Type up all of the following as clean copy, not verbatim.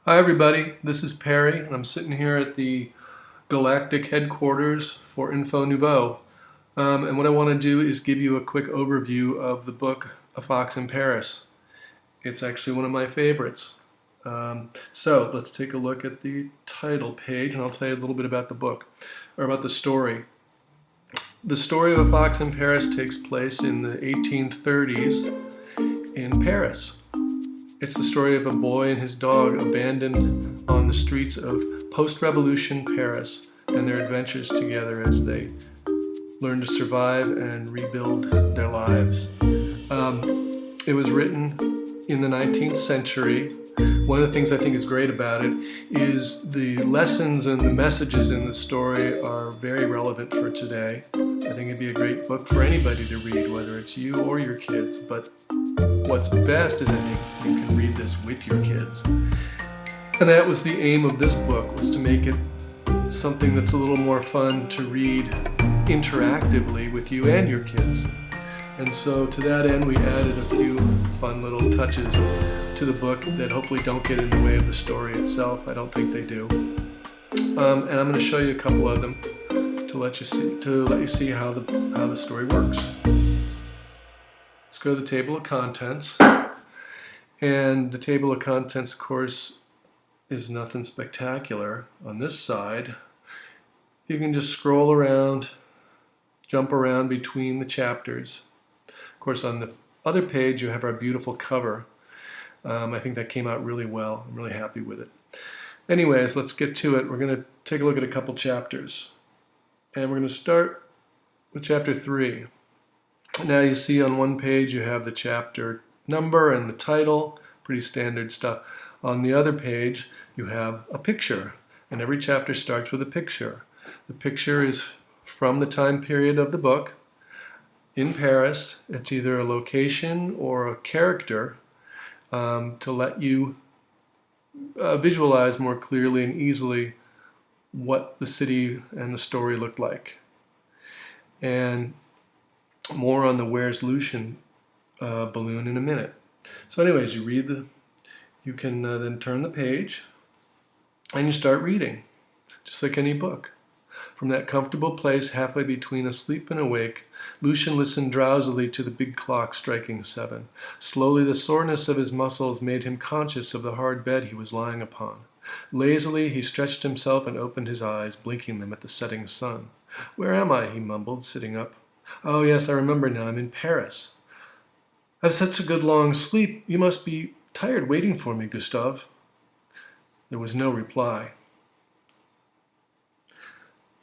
Hi everybody, this is Perry, and I'm sitting here at the galactic headquarters for Info Nouveau. And what I want to do is give you a quick overview of the book A Fox in Paris. It's actually one of my favorites. So let's take a look at the title page, and I'll tell you a little bit about the book, or about the story. The story of A Fox in Paris takes place in the 1830s in Paris. It's the story of a boy and his dog abandoned on the streets of post-revolution Paris and their adventures together as they learn to survive and rebuild their lives. It was written in the 19th century. One of the things I think is great about it is the lessons and the messages in the story are very relevant for today. I think it'd be a great book for anybody to read, whether it's you or your kids. But what's best is I think you can read this with your kids. And that was the aim of this book, was to make it something that's a little more fun to read interactively with you and your kids. And so to that end, we added a few fun little touches to the book that hopefully don't get in the way of the story itself. I don't think they do. And I'm going to show you a couple of them to let you see how the story works. Let's go to the table of contents. And the table of contents, of course, is nothing spectacular. On this side, you can just scroll around, jump around between the chapters. Of course, on the other page, you have our beautiful cover. I think that came out really well. I'm really happy with it. Anyways, let's get to it. We're going to take a look at a couple chapters. And we're going to start with chapter 3. Now you see on one page you have the chapter number and the title, pretty standard stuff. On the other page you have a picture, and every chapter starts with a picture. The picture is from the time period of the book in Paris. It's either a location or a character to let you visualize more clearly and easily what the city and the story looked like. And more on the Where's Lucian balloon in a minute. So anyways, you can then turn the page and you start reading, just like any book. From that comfortable place halfway between asleep and awake, Lucian listened drowsily to the big clock striking 7. Slowly the soreness of his muscles made him conscious of the hard bed he was lying upon. Lazily he stretched himself and opened his eyes, blinking them at the setting sun. "Where am I?" he mumbled, sitting up. "Oh yes, I remember now. I'm in Paris. I've such a good long sleep. You must be tired waiting for me, Gustave." There was no reply.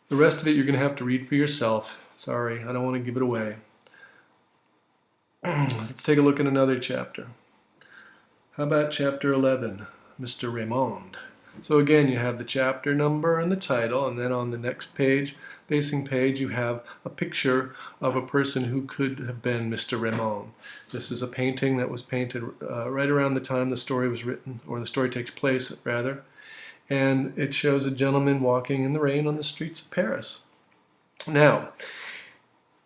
The rest of it you're going to have to read for yourself. Sorry, I don't want to give it away. Let's take a look at another chapter. How about chapter 11, Mr. Raymond? So again, you have the chapter number and the title, and then on the next page, facing page, you have a picture of a person who could have been Mr. Raymond. This is a painting that was painted right around the time the story was written, or the story takes place, rather. And it shows a gentleman walking in the rain on the streets of Paris. Now,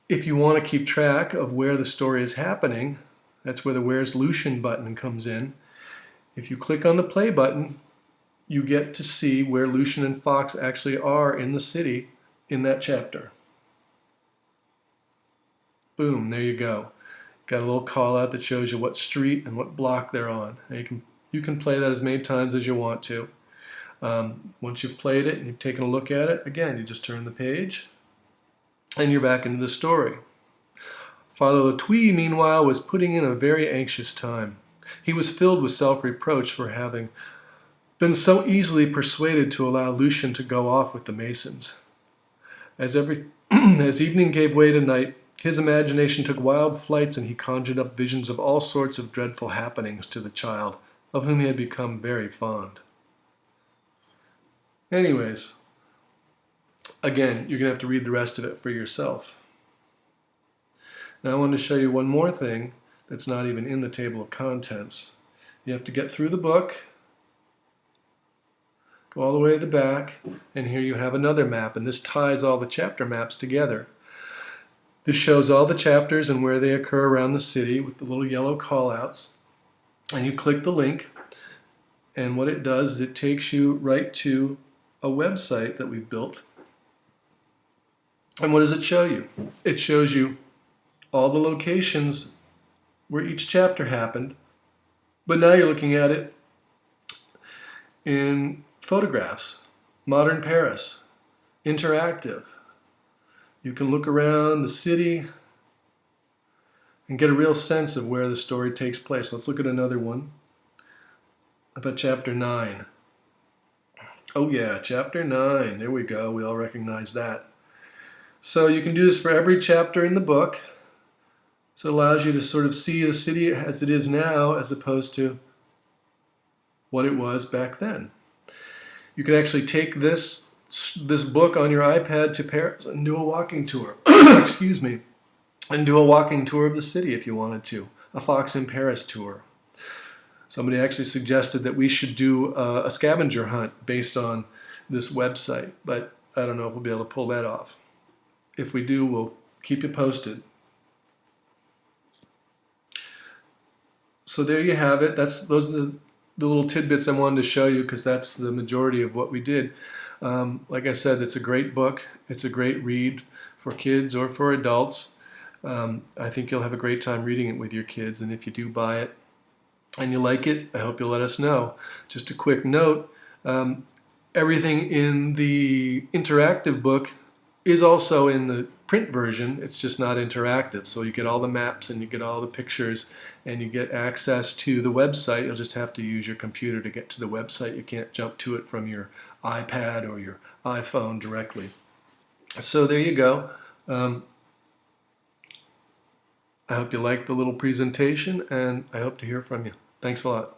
if you want to keep track of where the story is happening, that's where the Where's Lucian button comes in. If you click on the play button, you get to see where Lucian and Fox actually are in the city in that chapter. Boom, there you go. Got a little call out that shows you what street and what block they're on. And you can play that as many times as you want to. Once you've played it and you've taken a look at it, again, you just turn the page and you're back into the story. Father Latouille, meanwhile, was putting in a very anxious time. He was filled with self-reproach for having been so easily persuaded to allow Lucian to go off with the Masons. As evening gave way to night, his imagination took wild flights and he conjured up visions of all sorts of dreadful happenings to the child, of whom he had become very fond. Anyways, again, you're going to have to read the rest of it for yourself. Now I want to show you one more thing that's not even in the table of contents. You have to get through the book, go all the way to the back, and here you have another map, and this ties all the chapter maps together. This shows all the chapters and where they occur around the city with the little yellow callouts. And you click the link, And what it does is it takes you right to a website that we've built. And what does it show you? It shows you all the locations where each chapter happened, but now you're looking at it in photographs, modern Paris, interactive. You can look around the city and get a real sense of where the story takes place. Let's look at another one about chapter 9. Oh yeah, chapter 9. There we go. We all recognize that. So you can do this for every chapter in the book. So it allows you to sort of see the city as it is now as opposed to what it was back then. You can actually take this book on your iPad to Paris and do a walking tour. Excuse me. And do a walking tour of the city if you wanted to. A Fox in Paris tour. Somebody actually suggested that we should do a scavenger hunt based on this website, but I don't know if we'll be able to pull that off. If we do, we'll keep you posted. So there you have it. Those are the little tidbits I wanted to show you because that's the majority of what we did. Like I said, it's a great book. It's a great read for kids or for adults. I think you'll have a great time reading it with your kids, and if you do buy it and you like it, I hope you'll let us know. Just a quick note, everything in the interactive book is also in the print version. It's just not interactive, so you get all the maps and you get all the pictures and you get access to the website. You'll just have to use your computer to get to the website. You can't jump to it from your iPad or your iPhone directly. So there you go. I hope you liked the little presentation, and I hope to hear from you. Thanks a lot.